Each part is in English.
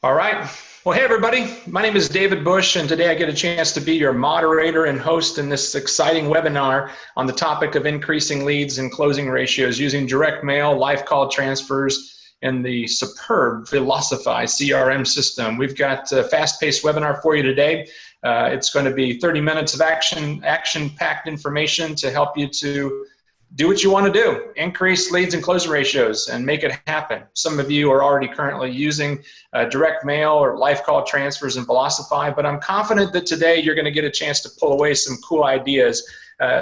All right. Well, hey, everybody. My name is David Bush, and today I get a chance to be your moderator and host in this exciting webinar on the topic of increasing leads and closing ratios using direct mail, live call transfers, and the superb Velocify CRM system. We've got a fast-paced webinar for you today. It's going to be 30 minutes of action-packed information to help you to do what you want to do, increase leads and closing ratios and make it happen. Some of you are already currently using direct mail or live call transfers in Velocify, but I'm confident that today you're going to get a chance to pull away some cool ideas.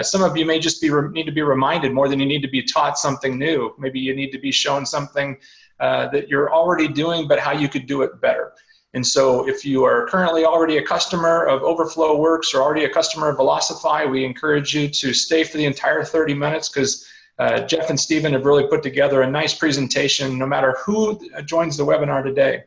Some of you may just need to be reminded more than you need to be taught something new. Maybe you need to be shown something that you're already doing, but how you could do it better. And so if you are currently already a customer of Overflow Works or already a customer of Velocify, we encourage you to stay for the entire 30 minutes because Jeff and Stephen have really put together a nice presentation no matter who joins the webinar today.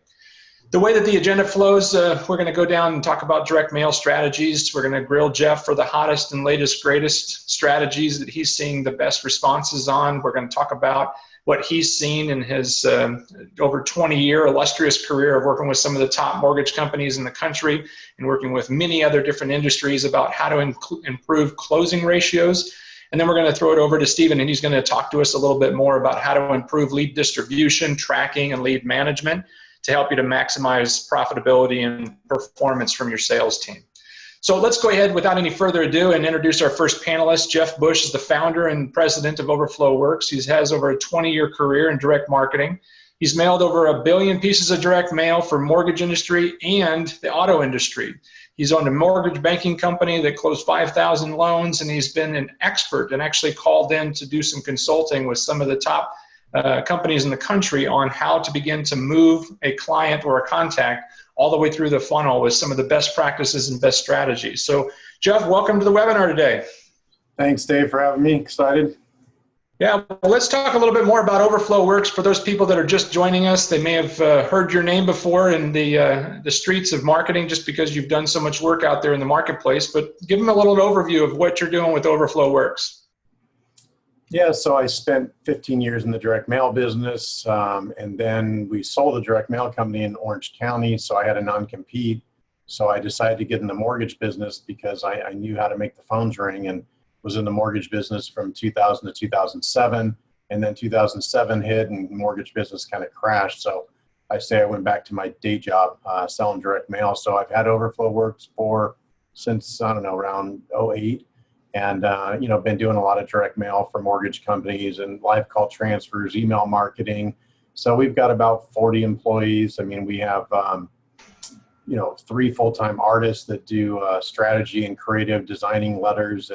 The way that the agenda flows, we're going to go down and talk about direct mail strategies. We're going to grill Jeff for the hottest and latest, greatest strategies that he's seeing the best responses on. We're going to talk about what he's seen in his over 20-year illustrious career of working with some of the top mortgage companies in the country and working with many other different industries about how to improve closing ratios. And then we're going to throw it over to Stephen, and he's going to talk to us a little bit more about how to improve lead distribution, tracking, and lead management to help you to maximize profitability and performance from your sales team. So let's go ahead without any further ado and introduce our first panelist. Jeff Bush is the founder and president of Overflow Works. He has over a 20-year career in direct marketing. He's mailed over 1 billion pieces of direct mail for mortgage industry and the auto industry. He's owned a mortgage banking company that closed 5,000 loans, and he's been an expert and actually called in to do some consulting with some of the top companies in the country on how to begin to move a client or a contact all the way through the funnel with some of the best practices and best strategies. So, Jeff, welcome to the webinar today. Thanks, Dave, for having me. Excited. Yeah, well, let's talk a little bit more about Overflow Works. For those people that are just joining us, they may have heard your name before in the streets of marketing just because you've done so much work out there in the marketplace. But give them a little overview of what you're doing with Overflow Works. Yeah, so I spent 15 years in the direct mail business, and then we sold a direct mail company in Orange County, so I had a non-compete. So I decided to get in the mortgage business because I knew how to make the phones ring, and was in the mortgage business from 2000 to 2007. And then 2007 hit and mortgage business kind of crashed. So I went back to my day job selling direct mail. So I've had Overflow Works since, I don't know, around 08. And, been doing a lot of direct mail for mortgage companies and live call transfers, email marketing. So we've got about 40 employees. I mean, we have, 3 full-time artists that do strategy and creative designing letters.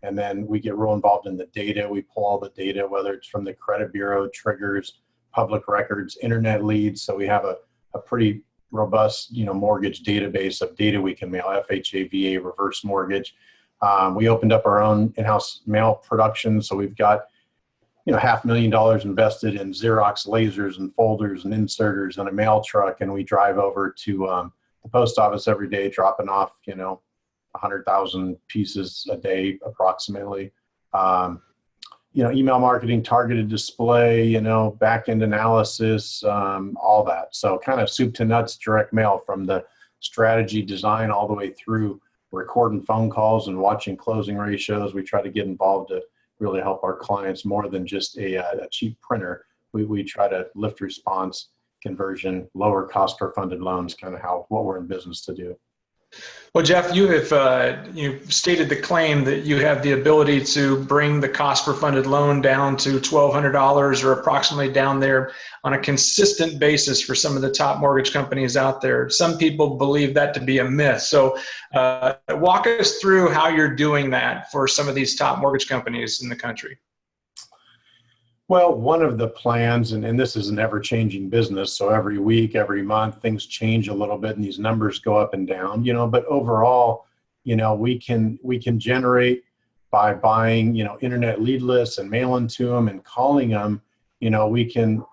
And then we get real involved in the data. We pull all the data, whether it's from the credit bureau, triggers, public records, internet leads. So we have a pretty robust, mortgage database of data we can mail, FHA, VA, reverse mortgage. We opened up our own in-house mail production, so we've got, $500,000 invested in Xerox lasers and folders and inserters and a mail truck, and we drive over to the post office every day, dropping off, 100,000 pieces a day approximately. Email marketing, targeted display, back-end analysis, all that. So kind of soup to nuts direct mail from the strategy design all the way through recording phone calls and watching closing ratios. We try to get involved to really help our clients more than just a cheap printer. We try to lift response, conversion, lower cost per funded loans, kind of what we're in business to do. Well, Jeff, you have you've stated the claim that you have the ability to bring the cost per funded loan down to $1,200 or approximately down there on a consistent basis for some of the top mortgage companies out there. Some people believe that to be a myth. So walk us through how you're doing that for some of these top mortgage companies in the country. Well, one of the plans, and this is an ever-changing business, so every week, every month, things change a little bit and these numbers go up and down, but overall, we can generate by buying, internet lead lists and mailing to them and calling them, we can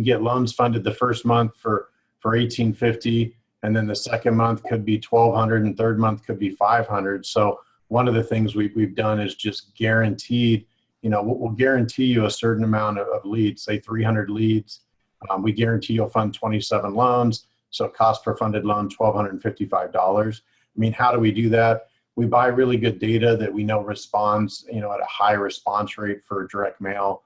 get loans funded the first month for $1,850, and then the second month could be $1,200 and third month could be $500. So one of the things we've done is just guaranteed, we'll guarantee you a certain amount of leads, say 300 leads. We guarantee you'll fund 27 loans. So cost per funded loan, $1,255. I mean, how do we do that? We buy really good data that we know responds, at a high response rate for direct mail.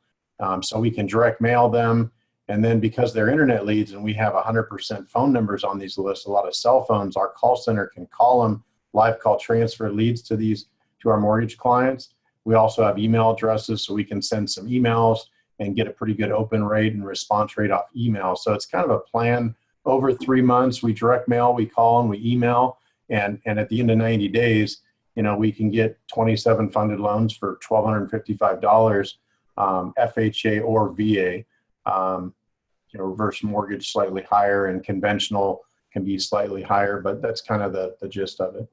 So we can direct mail them. And then because they're internet leads and we have 100% phone numbers on these lists, a lot of cell phones, our call center can call them, live call transfer leads to our mortgage clients. We also have email addresses, so we can send some emails and get a pretty good open rate and response rate off email. So it's kind of a plan over 3 months. We direct mail, we call and we email. And at the end of 90 days, we can get 27 funded loans for $1,255, FHA or VA. Reverse mortgage slightly higher and conventional can be slightly higher, but that's kind of the gist of it.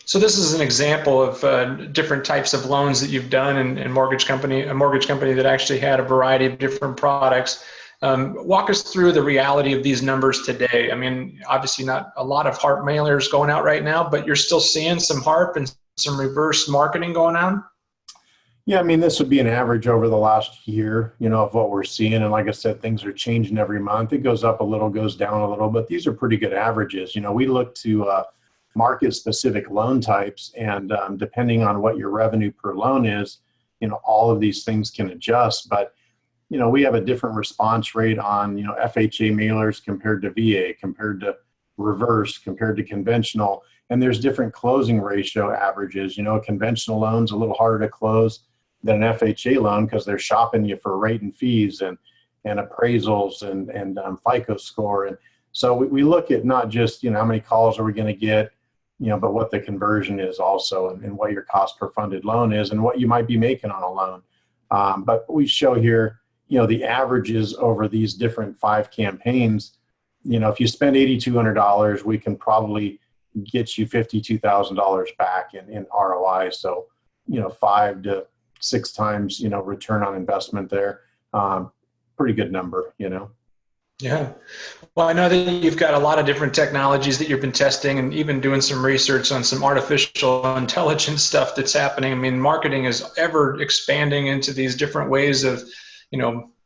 So this is an example of different types of loans that you've done in a mortgage company that actually had a variety of different products. Walk us through the reality of these numbers today. I mean, obviously not a lot of HARP mailers going out right now, but you're still seeing some HARP and some reverse marketing going on? Yeah, I mean, this would be an average over the last year, of what we're seeing. And like I said, things are changing every month. It goes up a little, goes down a little, but these are pretty good averages. We look to market specific loan types, and depending on what your revenue per loan is, all of these things can adjust. But we have a different response rate on FHA mailers compared to VA, compared to reverse, compared to conventional, and there's different closing ratio averages. A conventional loan's a little harder to close than an FHA loan because they're shopping you for rate and fees and appraisals and FICO score. And so we look at not just how many calls are we going to get, but what the conversion is also, and what your cost per funded loan is, and what you might be making on a loan. But we show here, the averages over these different 5 campaigns. If you spend $8,200, we can probably get you $52,000 back in ROI. So, 5 to 6 times, return on investment there. Pretty good number, Yeah. Well, I know that you've got a lot of different technologies that you've been testing and even doing some research on some artificial intelligence stuff that's happening. I mean, marketing is ever expanding into these different ways of,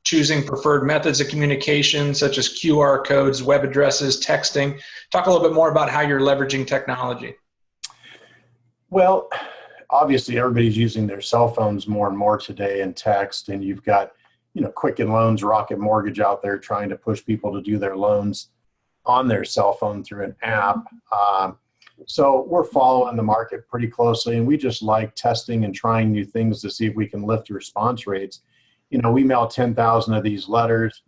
choosing preferred methods of communication, such as QR codes, web addresses, texting. Talk a little bit more about how you're leveraging technology. Well, obviously everybody's using their cell phones more and more today, and text, and you've got Quicken Loans, Rocket Mortgage out there trying to push people to do their loans on their cell phone through an app. So we're following the market pretty closely, and we just like testing and trying new things to see if we can lift response rates. We mail 10,000 of these letters.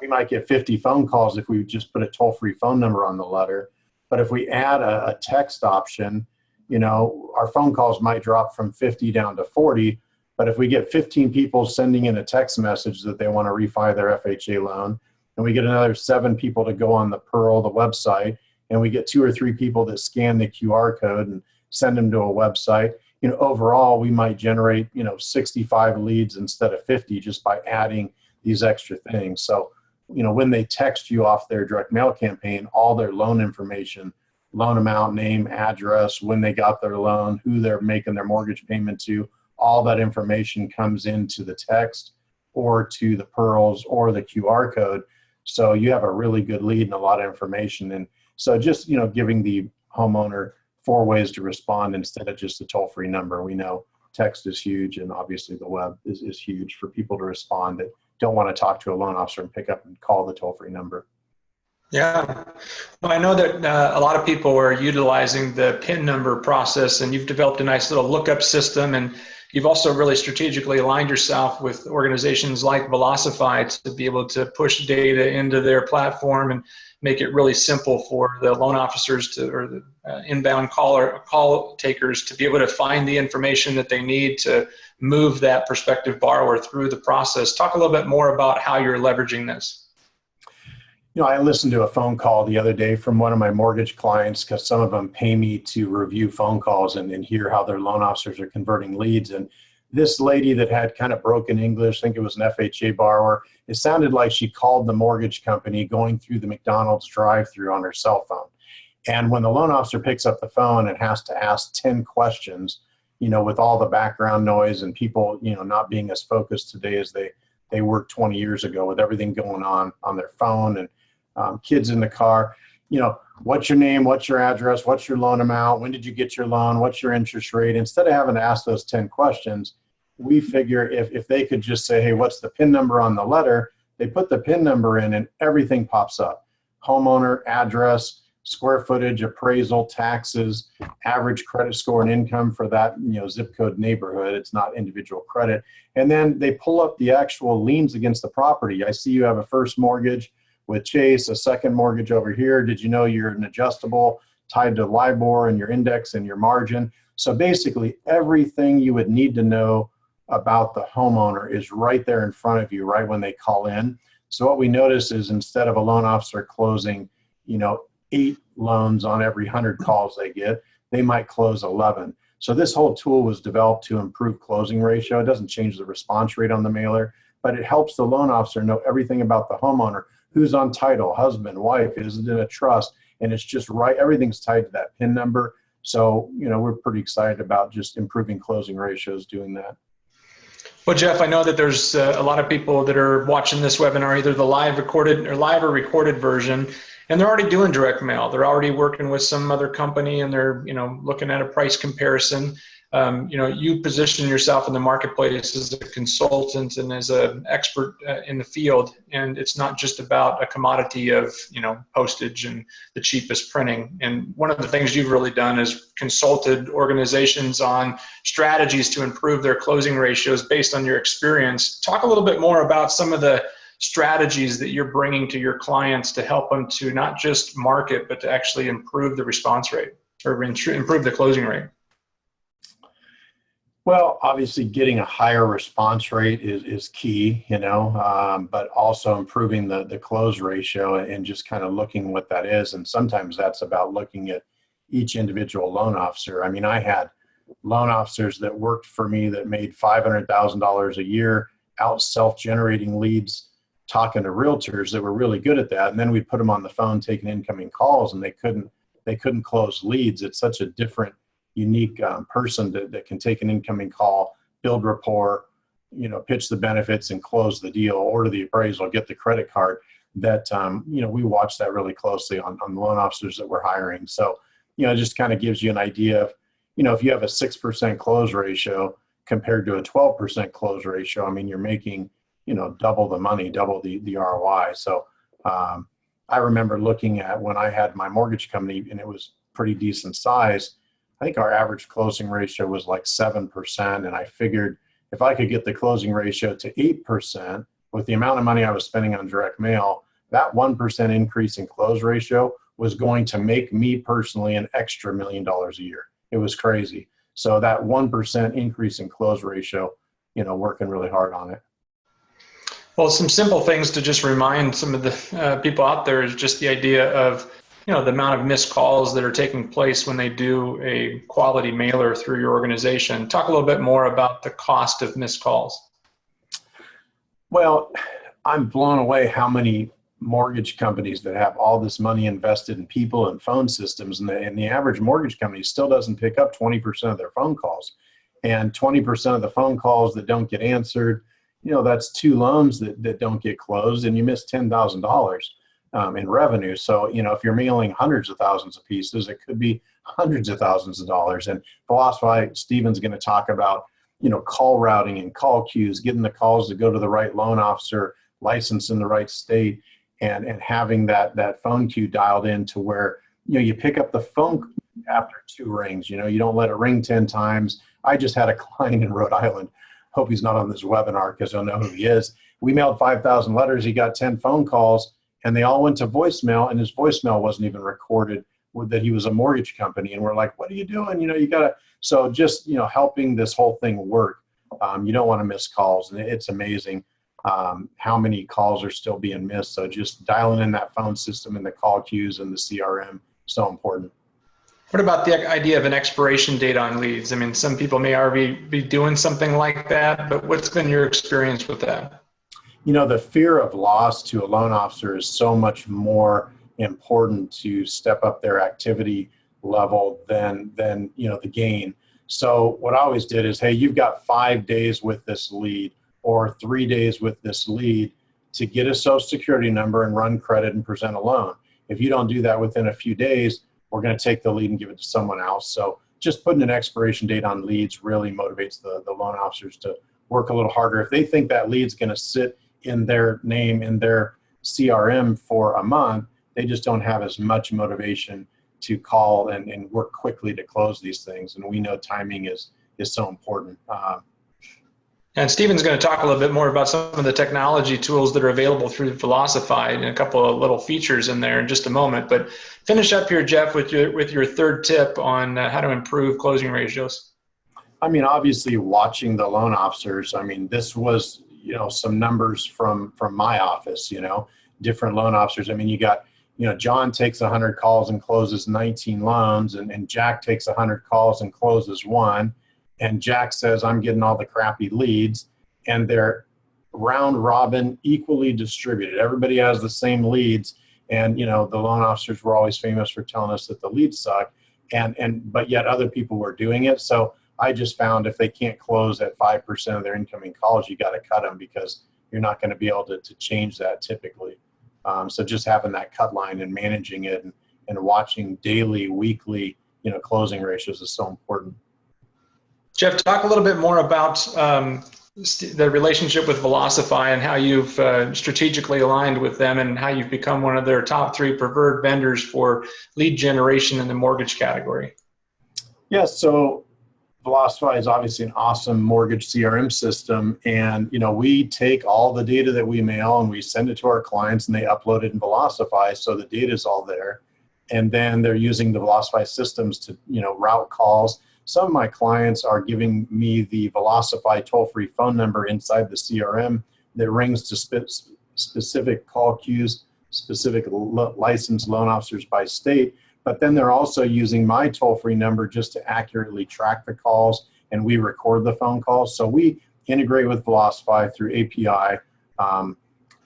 We might get 50 phone calls if we just put a toll-free phone number on the letter. But if we add a text option, our phone calls might drop from 50 down to 40. But if we get 15 people sending in a text message that they want to refi their FHA loan, and we get another 7 people to go on the Pearl, the website, and we get 2 or 3 people that scan the QR code and send them to a website, overall we might generate, 65 leads instead of 50 just by adding these extra things. So, when they text you off their direct mail campaign, all their loan information, loan amount, name, address, when they got their loan, who they're making their mortgage payment to, all that information comes into the text or to the Pearls or the QR code. So you have a really good lead and a lot of information. And so just, giving the homeowner 4 ways to respond instead of just a toll-free number. We know text is huge, and obviously the web is huge for people to respond that don't want to talk to a loan officer and pick up and call the toll-free number. Yeah. Well, I know that a lot of people are utilizing the PIN number process, and you've developed a nice little lookup system, and you've also really strategically aligned yourself with organizations like Velocify to be able to push data into their platform and make it really simple for the loan officers or the inbound call takers to be able to find the information that they need to move that prospective borrower through the process. Talk a little bit more about how you're leveraging this. I listened to a phone call the other day from one of my mortgage clients, because some of them pay me to review phone calls and hear how their loan officers are converting leads. And this lady that had kind of broken English, I think it was an FHA borrower, it sounded like she called the mortgage company going through the McDonald's drive-through on her cell phone. And when the loan officer picks up the phone and has to ask 10 questions, with all the background noise and people, not being as focused today as they were 20 years ago with everything going on their phone, and kids in the car, what's your name, what's your address, what's your loan amount, when did you get your loan, what's your interest rate? Instead of having to ask those 10 questions, we figure if they could just say, hey, what's the PIN number on the letter? They put the PIN number in and everything pops up. Homeowner, address, square footage, appraisal, taxes, average credit score and income for that zip code neighborhood. It's not individual credit. And then they pull up the actual liens against the property. I see you have a first mortgage with Chase, a second mortgage over here. Did you know you're an adjustable tied to LIBOR and your index and your margin? So basically everything you would need to know about the homeowner is right there in front of you right when they call in. So what we notice is instead of a loan officer closing, 8 loans on every 100 calls they get, they might close 11. So this whole tool was developed to improve closing ratio. It doesn't change the response rate on the mailer, but it helps the loan officer know everything about the homeowner, who's on title, husband, wife, is it in a trust, and it's just right. Everything's tied to that PIN number. So, we're pretty excited about just improving closing ratios doing that. Well, Jeff, I know that there's a lot of people that are watching this webinar, either the live or recorded version, and they're already doing direct mail. They're already working with some other company and they're, looking at a price comparison. You position yourself in the marketplace as a consultant and as an expert in the field. And it's not just about a commodity of, postage and the cheapest printing. And one of the things you've really done is consulted organizations on strategies to improve their closing ratios based on your experience. Talk a little bit more about some of the strategies that you're bringing to your clients to help them to not just market, but to actually improve the response rate or improve the closing rate. Well, obviously getting a higher response rate is key, but also improving the close ratio and just kind of looking what that is. And sometimes that's about looking at each individual loan officer. I mean, I had loan officers that worked for me that made $500,000 a year out self-generating leads, talking to realtors that were really good at that. And then we put them on the phone taking incoming calls and they couldn't close leads. It's such a different, unique person that can take an incoming call, build rapport, pitch the benefits and close the deal, order the appraisal, get the credit card. That we watch that really closely on the loan officers that we're hiring. So it just kind of gives you an idea of if you have a 6% close ratio compared to a 12% close ratio, I mean you're making double the money, double the ROI. So I remember looking at when I had my mortgage company and it was pretty decent size. I think our average closing ratio was like 7%. And I figured if I could get the closing ratio to 8% with the amount of money I was spending on direct mail, that 1% increase in close ratio was going to make me personally an extra $1 million a year. It was crazy. So that 1% increase in close ratio, working really hard on it. Well, some simple things to just remind some of the people out there is just the idea of the amount of missed calls that are taking place when they do a quality mailer through your organization. Talk a little bit more about the cost of missed calls. Well, I'm blown away how many mortgage companies that have all this money invested in people and phone systems, and the average mortgage company still doesn't pick up 20% of their phone calls. And 20% of the phone calls that don't get answered, that's 2 loans that don't get closed, and you miss $10,000. In revenue. So, if you're mailing hundreds of thousands of pieces, it could be hundreds of thousands of dollars. And Velocify, Stephen's going to talk about, call routing and call queues, getting the calls to go to the right loan officer, licensed in the right state, and having that phone queue dialed in to where, you pick up the phone after 2 rings, you don't let it ring 10 times. I just had a client in Rhode Island. Hope he's not on this webinar because he'll know who he is. We mailed 5,000 letters. He got 10 phone calls. And they all went to voicemail, and his voicemail wasn't even recorded that he was a mortgage company. And we're like, what are you doing? You gotta, so just, helping this whole thing work. You don't want to miss calls. And it's amazing how many calls are still being missed. So just dialing in that phone system and the call queues and the CRM, so important. What about the idea of an expiration date on leads? I mean, some people may already be doing something like that, but what's been your experience with that? The fear of loss to a loan officer is so much more important to step up their activity level than the gain. So what I always did is, hey, you've got 5 days with this lead or 3 days with this lead. to get a social security number and run credit and present a loan. If you don't do that within a few days, we're going to take the lead and give it to someone else. So just putting an expiration date on leads really motivates the loan officers to work a little harder. If they think that lead's going to sit in their name, in their CRM for a month, they just don't have as much motivation to call and work quickly to close these things. And we know timing is so important. And Stephen's going to talk a little bit more about some of the technology tools that are available through Velocify and a couple of little features in there in just a moment. But finish up here, Jeff, with your third tip on how to improve closing ratios. I mean, obviously watching the loan officers. I mean, this was, some numbers from my office, different loan officers. I mean, you got, John takes 100 calls and closes 19 loans, and Jack takes 100 calls and closes one. And Jack says, I'm getting all the crappy leads, and they're round robin, equally distributed. Everybody has the same leads. And, the loan officers were always famous for telling us that the leads suck, but yet other people were doing it. So I just found if they can't close at 5% of their incoming calls, you got to cut them, because you're not going to be able to change that typically. So just having that cut line and managing it and watching daily, weekly, closing ratios is so important. Jeff, talk a little bit more about the relationship with Velocify and how you've strategically aligned with them and how you've become one of their top 3 preferred vendors for lead generation in the mortgage category. Yeah, so Velocify is obviously an awesome mortgage CRM system, and we take all the data that we mail and we send it to our clients, and they upload it in Velocify, so the data is all there. And then they're using the Velocify systems to route calls. Some of my clients are giving me the Velocify toll-free phone number inside the CRM that rings to specific call queues, specific licensed loan officers by state. But then they're also using my toll-free number just to accurately track the calls, and we record the phone calls. So we integrate with Velocify through API,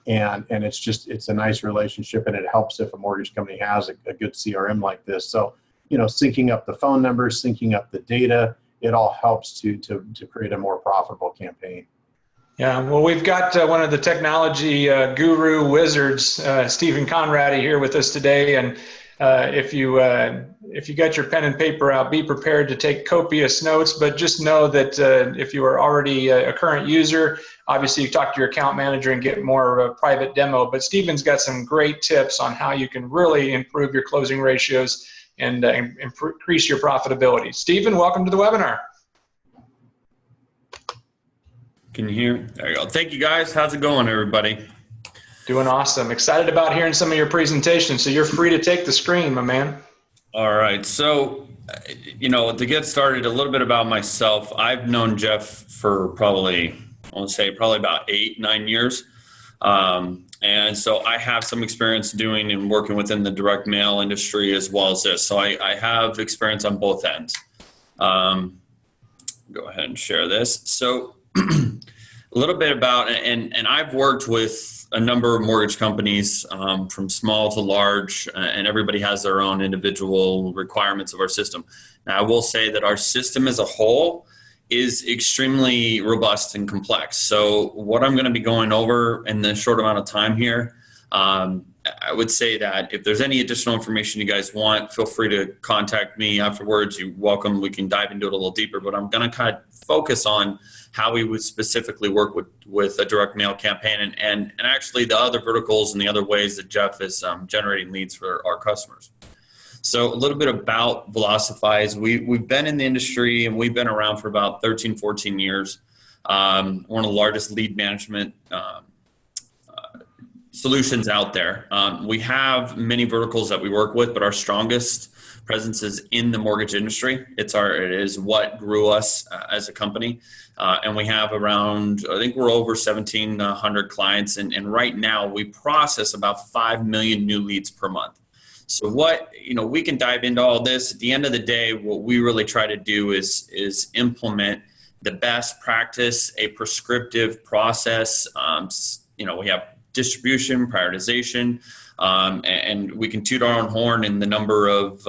and it's a nice relationship, and it helps if a mortgage company has a good CRM like this. So, syncing up the phone numbers, syncing up the data, it all helps to create a more profitable campaign. Yeah, well, we've got one of the technology guru wizards, Stephen Conradi, here with us today, and if you got your pen and paper out, be prepared to take copious notes, but just know that if you are already a current user, obviously you talk to your account manager and get more of a private demo, but Stephen's got some great tips on how you can really improve your closing ratios and increase your profitability. Stephen, welcome to the webinar. Can you hear me? There you go. Thank you, guys. How's it going, everybody? Doing awesome. Excited about hearing some of your presentations, so you're free to take the screen, my man. All right. So, to get started, a little bit about myself. I've known Jeff for probably about 8-9 years. And so I have some experience doing and working within the direct mail industry as well as this. So I have experience on both ends. Go ahead and share this. So a little bit about, and I've worked with a number of mortgage companies from small to large, and everybody has their own individual requirements of our system. Now, I will say that our system as a whole is extremely robust and complex. So what I'm going to be going over in the short amount of time here, I would say that if there's any additional information you guys want, feel free to contact me afterwards. You're welcome. We can dive into it a little deeper, but I'm going to kind of focus on how we would specifically work with a direct mail campaign and actually the other verticals and the other ways that Jeff is generating leads for our customers. So a little bit about Velocify is we've been in the industry and we've been around for about 13, 14 years. One of the largest lead management solutions out there. We have many verticals that we work with, but our strongest presence is in the mortgage industry. It is what grew us as a company. And we have around, I think we're over 1,700 clients. And right now we process about 5 million new leads per month. So we can dive into all this. At the end of the day, what we really try to do is implement the best practice, a prescriptive process. We have distribution, prioritization, and we can toot our own horn in the number of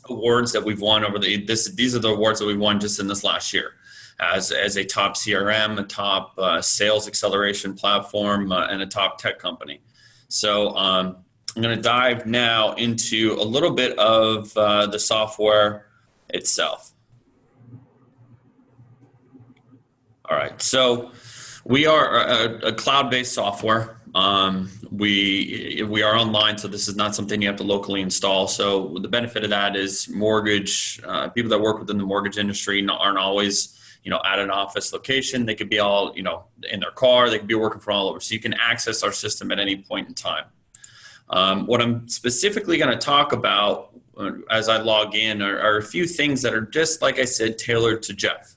awards that we've won over these are the awards that we've won just in this last year. as a top CRM, a top sales acceleration platform, and a top tech company. So I'm going to dive now into a little bit of the software itself. All right, so we are a cloud-based software. We are online, so this is not something you have to locally install. So the benefit of that is mortgage people that work within the mortgage industry aren't always at an office location. They could be all in their car. They could be working from all over. So you can access our system at any point in time. What I'm specifically going to talk about as I log in are a few things that are just, like I said, tailored to Jeff.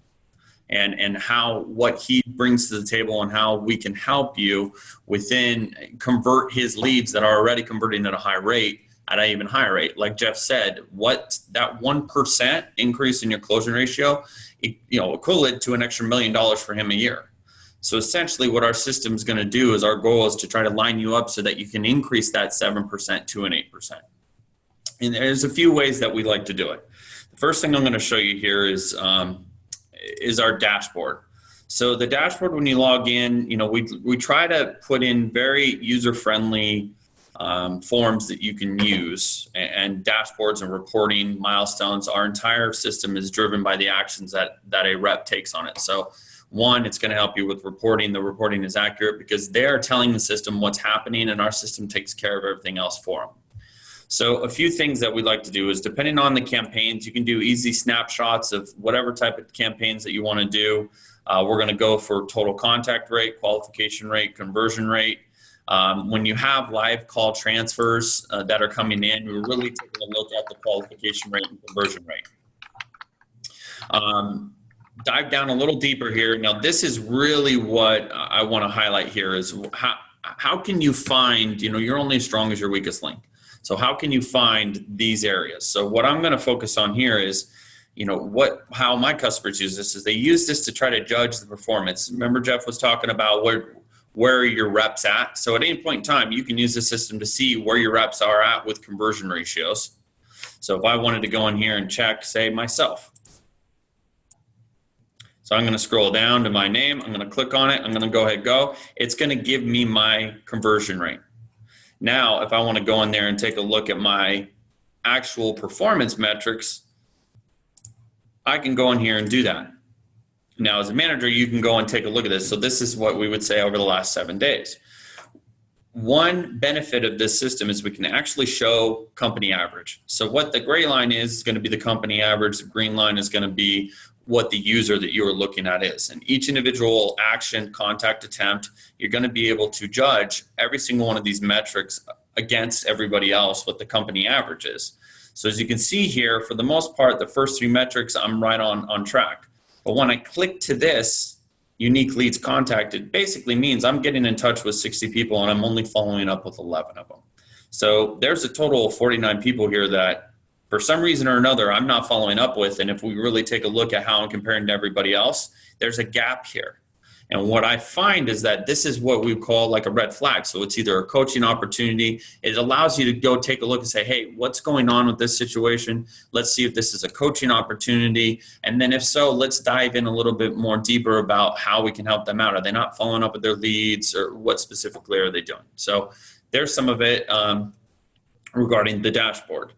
And what he brings to the table and how we can help you convert his leads that are already converting at a high rate at an even higher rate. Like Jeff said, what that 1% increase in your closing ratio, equivalent to an extra $1 million for him a year. So essentially what our system is going to do is our goal is to try to line you up so that you can increase that 7% to an 8%. And there's a few ways that we like to do it. The first thing I'm going to show you here is our dashboard. So the dashboard, when you log in, we try to put in very user-friendly forms that you can use, and dashboards and reporting milestones. Our entire system is driven by the actions that a rep takes on it. So one, it's going to help you with reporting. The reporting is accurate because they're telling the system what's happening, and our system takes care of everything else for them. So a few things that we like to do is, depending on the campaigns, you can do easy snapshots of whatever type of campaigns that you want to do. We're going to go for total contact rate, qualification rate, conversion rate. When you have live call transfers that are coming in, we're really taking a look at the qualification rate and conversion rate. Dive down a little deeper here. Now, this is really what I want to highlight here is how can you find, you're only as strong as your weakest link. So how can you find these areas? So what I'm going to focus on here is, how my customers use this is they use this to try to judge the performance. Remember Jeff was talking about where are your reps at? So at any point in time, you can use the system to see where your reps are at with conversion ratios. So if I wanted to go in here and check, say, myself. So I'm going to scroll down to my name. I'm going to click on it. I'm going to go ahead, go. It's going to give me my conversion rate. Now, if I want to go in there and take a look at my actual performance metrics, I can go in here and do that. Now, as a manager, you can go and take a look at this. So this is what we would say over the last 7 days. One benefit of this system is we can actually show company average. So what the gray line is going to be the company average. The green line is going to be what the user that you are looking at is. And each individual action, contact, attempt, you're going to be able to judge every single one of these metrics against everybody else, what the company average is. So as you can see here, for the most part, the first 3 metrics, I'm right on track. But when I click to this, unique leads contacted, basically means I'm getting in touch with 60 people and I'm only following up with 11 of them. So there's a total of 49 people here that for some reason or another, I'm not following up with. And if we really take a look at how I'm comparing to everybody else, there's a gap here. And what I find is that this is what we call like a red flag. So it's either a coaching opportunity. It allows you to go take a look and say, hey, what's going on with this situation? Let's see if this is a coaching opportunity. And then if so, let's dive in a little bit more deeper about how we can help them out. Are they not following up with their leads, or what specifically are they doing? So there's some of it regarding the dashboard.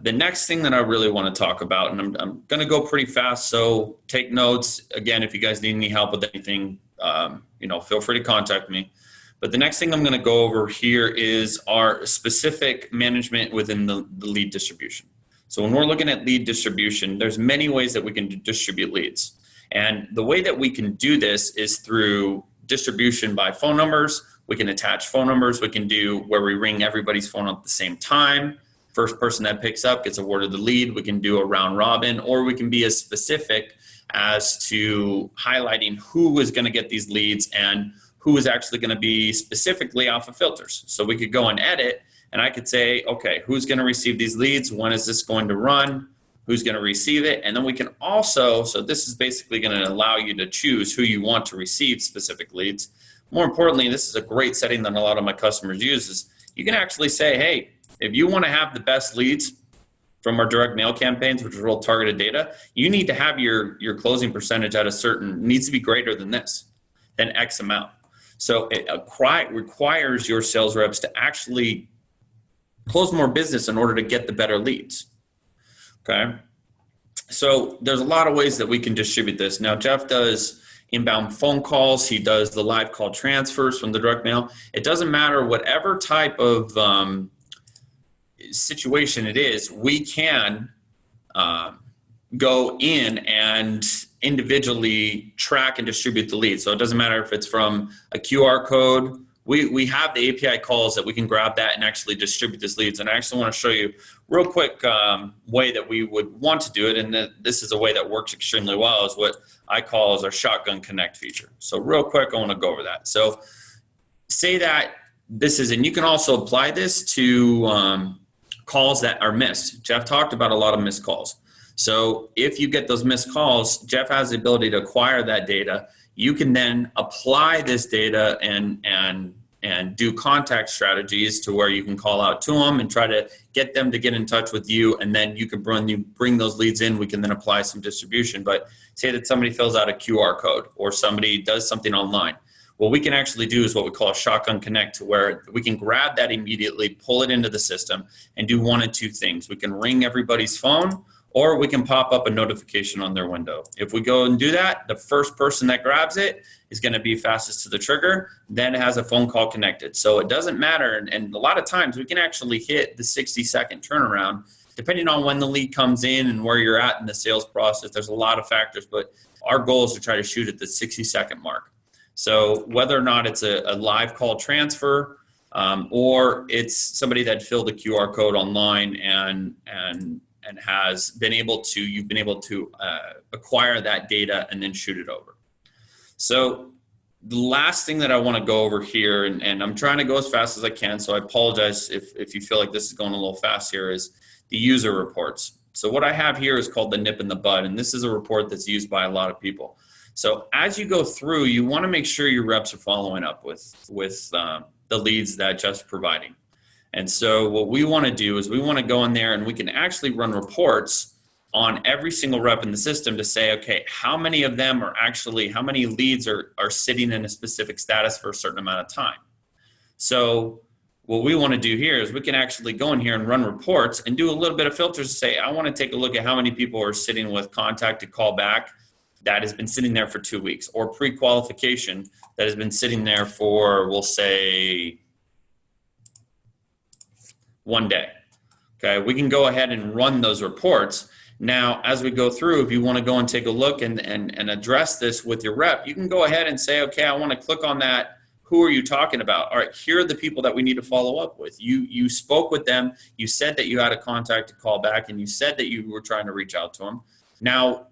The next thing that I really want to talk about, and I'm going to go pretty fast, so take notes. Again, if you guys need any help with anything, feel free to contact me. But the next thing I'm going to go over here is our specific management within the lead distribution. So when we're looking at lead distribution, there's many ways that we can distribute leads. And the way that we can do this is through distribution by phone numbers. We can attach phone numbers. We can do where we ring everybody's phone at the same time. First person that picks up gets awarded the lead. We can do a round robin, or we can be as specific as to highlighting who is going to get these leads and who is actually going to be specifically off of filters. So we could go and edit, and I could say, okay, who's going to receive these leads? When is this going to run? Who's going to receive it? And then we can also, so this is basically going to allow you to choose who you want to receive specific leads. More importantly, this is a great setting that a lot of my customers use, is you can actually say, hey, if you want to have the best leads, from our direct mail campaigns, which are real targeted data, you need to have your closing percentage at a certain, needs to be greater than this, than X amount. So it requires your sales reps to actually close more business in order to get the better leads. Okay. So there's a lot of ways that we can distribute this. Now, Jeff does inbound phone calls. He does the live call transfers from the direct mail. It doesn't matter whatever type of situation it is, we can go in and individually track and distribute the leads. So it doesn't matter if it's from a QR code. We have the API calls that we can grab that and actually distribute these leads. And I actually want to show you real quick way that we would want to do it. And this is a way that works extremely well, is what I call as our Shotgun Connect feature. So real quick, I want to go over that. So say that this is, and you can also apply this to calls that are missed. Jeff talked about a lot of missed calls. So if you get those missed calls, Jeff has the ability to acquire that data. You can then apply this data and do contact strategies to where you can call out to them and try to get them to get in touch with you. And then you can bring those leads in. We can then apply some distribution. But say that somebody fills out a QR code or somebody does something online. What we can actually do is what we call a Shotgun Connect, to where we can grab that immediately, pull it into the system, and do one of two things. We can ring everybody's phone, or we can pop up a notification on their window. If we go and do that, the first person that grabs it is going to be fastest to the trigger, then it has a phone call connected. So it doesn't matter, and a lot of times we can actually hit the 60-second turnaround, depending on when the lead comes in and where you're at in the sales process. There's a lot of factors, but our goal is to try to shoot at the 60-second mark. So whether or not it's a live call transfer, or it's somebody that filled a QR code online and has been able to, you've been able to acquire that data and then shoot it over. So the last thing that I want to go over here, and I'm trying to go as fast as I can, so I apologize if you feel like this is going a little fast here, is the user reports. So what I have here is called the nip in the bud, and this is a report that's used by a lot of people. So as you go through, you want to make sure your reps are following up with the leads that Jeff's providing. And so what we want to do is we want to go in there and we can actually run reports on every single rep in the system to say, okay, how many of them are actually, how many leads are sitting in a specific status for a certain amount of time. So what we want to do here is we can actually go in here and run reports and do a little bit of filters to say, I want to take a look at how many people are sitting with contacted call back that has been sitting there for 2 weeks, or pre-qualification that has been sitting there for, we'll say, 1 day. Okay, we can go ahead and run those reports. Now, as we go through, if you want to go and take a look and address this with your rep, you can go ahead and say, okay, I want to click on that. Who are you talking about? All right, here are the people that we need to follow up with. You spoke with them. You said that you had a contact to call back, and you said that you were trying to reach out to them. Now,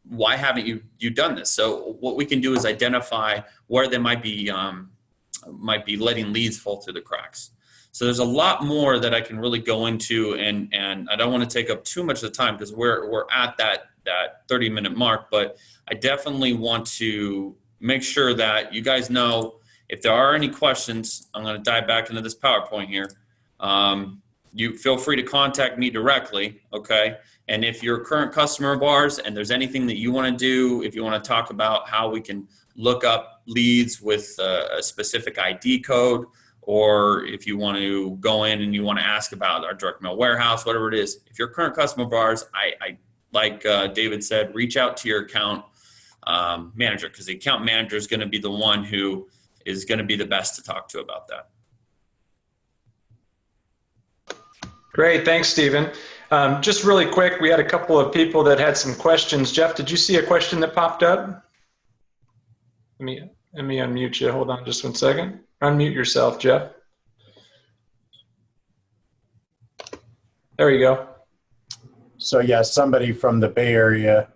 why haven't you done this? So what we can do is identify where they might be letting leads fall through the cracks. So there's a lot more that I can really go into, and I don't want to take up too much of the time because we're at that 30-minute mark, but I definitely want to make sure that you guys know if there are any questions. I'm going to dive back into this PowerPoint here. You feel free to contact me directly, okay? And if you're a current customer of ours and there's anything that you want to do, if you want to talk about how we can look up leads with a specific ID code, or if you want to go in and you want to ask about our direct mail warehouse, whatever it is, if you're a current customer of ours, I like David said, reach out to your account manager, because the account manager is going to be the one who is going to be the best to talk to about that. Great, thanks, Stephen. Just really quick, we had a couple of people that had some questions. Jeff, did you see a question that popped up? Let me unmute you. Hold on just 1 second. Unmute yourself, Jeff. There you go. So yeah, somebody from the Bay Area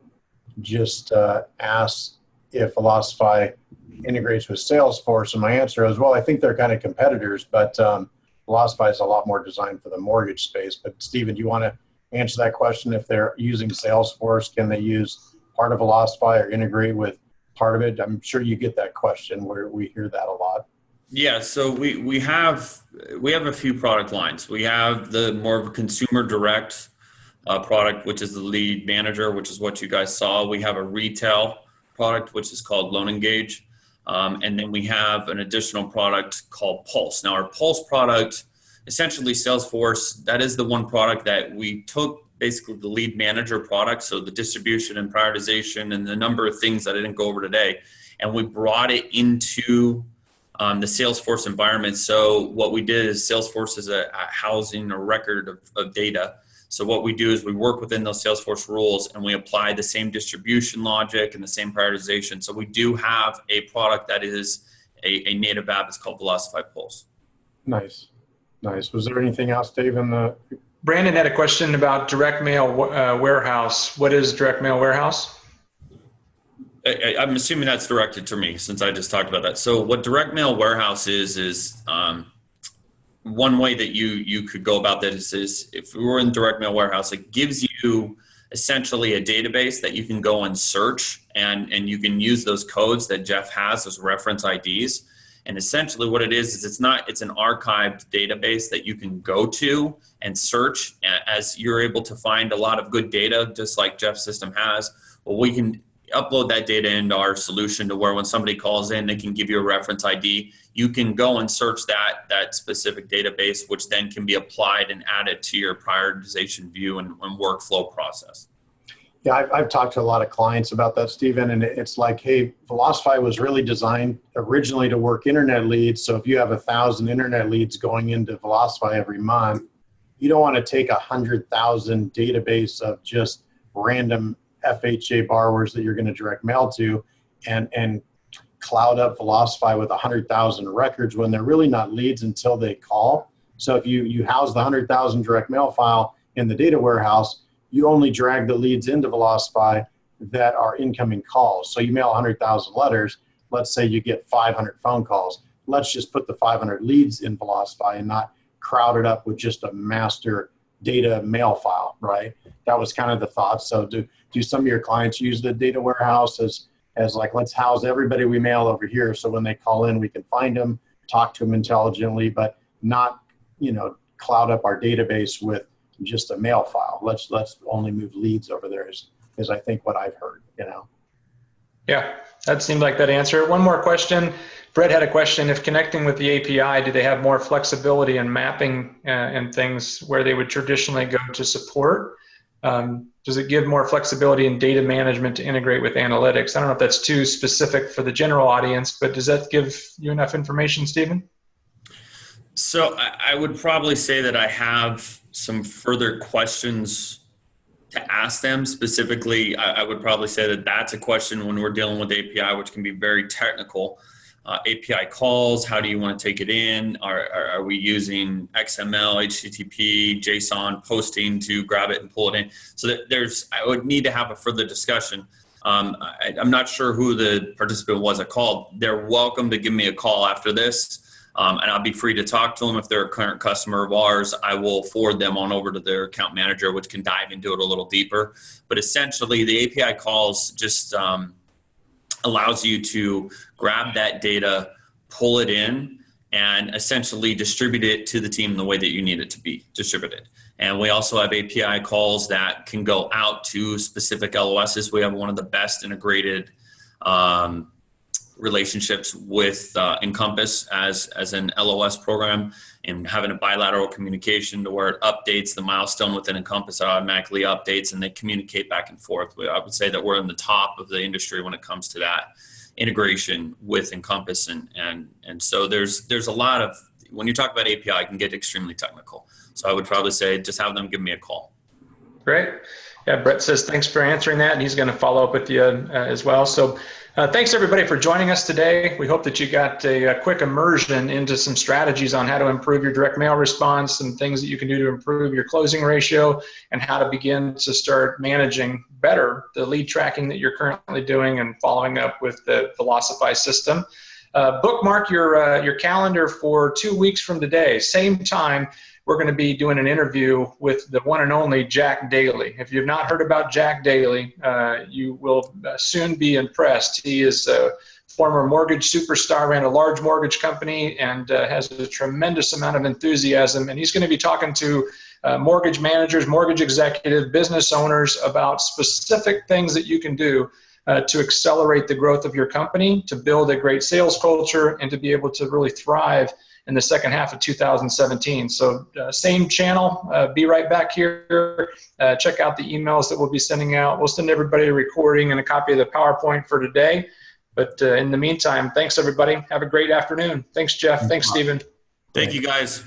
just asked if Velocify integrates with Salesforce, and my answer is, well, I think they're kind of competitors, but Velocify is a lot more designed for the mortgage space. But Stephen, do you want to answer that question? If they're using Salesforce, can they use part of Velocify or integrate with part of it? I'm sure you get that question, where we hear that a lot. Yeah, so we have a few product lines. We have the more of a consumer direct product, which is the Lead Manager, which is what you guys saw. We have a retail product, which is called Loan Engage. And then we have an additional product called Pulse. Now, our Pulse product, essentially Salesforce, that is the one product that we took basically the Lead Manager product, so the distribution and prioritization and the number of things that I didn't go over today, and we brought it into the Salesforce environment. So what we did is Salesforce is a housing, a record of data. So what we do is we work within those Salesforce rules and we apply the same distribution logic and the same prioritization. So we do have a product that is a native app. It's called Velocify Pulse. Nice. Nice. Was there anything else, Dave, in the... Brandon had a question about direct mail warehouse. What is direct mail warehouse? I'm assuming that's directed to me since I just talked about that. So what direct mail warehouse is one way that you could go about that is if we were in direct mail warehouse, it gives you essentially a database that you can go and search and you can use those codes that Jeff has, those reference IDs. And essentially what it is it's an archived database that you can go to and search as you're able to find a lot of good data, just like Jeff's system has. Well, we can upload that data into our solution to where when somebody calls in, they can give you a reference ID. You can go and search that specific database, which then can be applied and added to your prioritization view and workflow process. Yeah, I've talked to a lot of clients about that, Stephen, and it's like, hey, Velocify was really designed originally to work internet leads. So if you have 1,000 internet leads going into Velocify every month, you don't want to take 100,000 database of just random FHA borrowers that you're going to direct mail to and cloud up Velocify with 100,000 records when they're really not leads until they call. So if you house the 100,000 direct mail file in the data warehouse, you only drag the leads into Velocify that are incoming calls. So you mail 100,000 letters. Let's say you get 500 phone calls. Let's just put the 500 leads in Velocify and not crowd it up with just a master data mail file, right? That was kind of the thought. So do some of your clients use the data warehouse as like, let's house everybody we mail over here so when they call in, we can find them, talk to them intelligently, but not, cloud up our database with just a mail file. Let's only move leads over there is I think what I've heard, Yeah, that seemed like that answer. One more question. Fred had a question. If connecting with the API, do they have more flexibility in mapping and things where they would traditionally go to support? Does it give more flexibility in data management to integrate with analytics? I don't know if that's too specific for the general audience, but does that give you enough information, Stephen? So I would probably say that I have some further questions to ask them. Specifically, I would probably say that that's a question when we're dealing with API, which can be very technical. API calls, how do you want to take it in? Are we using XML, HTTP, JSON posting to grab it and pull it in? So that I would need to have a further discussion. I'm not sure who the participant was that called. They're welcome to give me a call after this. And I'll be free to talk to them. If they're a current customer of ours, I will forward them on over to their account manager, which can dive into it a little deeper. But essentially, the API calls just allows you to grab that data, pull it in, and essentially distribute it to the team the way that you need it to be distributed. And we also have API calls that can go out to specific LOSs. We have one of the best integrated relationships with Encompass as an LOS program, and having a bilateral communication to where it updates the milestone within Encompass. It automatically updates and they communicate back and forth. I would say that we're in the top of the industry when it comes to that integration with Encompass. And so there's a lot of, when you talk about API, it can get extremely technical. So I would probably say just have them give me a call. Great. Yeah, Brett says thanks for answering that, and he's going to follow up with you as well. So thanks everybody for joining us today. We hope that you got a quick immersion into some strategies on how to improve your direct mail response and things that you can do to improve your closing ratio and how to begin to start managing better the lead tracking that you're currently doing and following up with the Velocify system. Bookmark your calendar for 2 weeks from today, same time. We're going to be doing an interview with the one and only Jack Daly. If you've not heard about Jack Daly, you will soon be impressed. He is a former mortgage superstar, ran a large mortgage company, and has a tremendous amount of enthusiasm. And he's going to be talking to mortgage managers, mortgage executive, business owners about specific things that you can do to accelerate the growth of your company, to build a great sales culture, and to be able to really thrive in the second half of 2017. So same channel, be right back here. Check out the emails that we'll be sending out. We'll send everybody a recording and a copy of the PowerPoint for today. But in the meantime, thanks everybody. Have a great afternoon. Thanks, Jeff. Thanks, Stephen. Thank you, guys.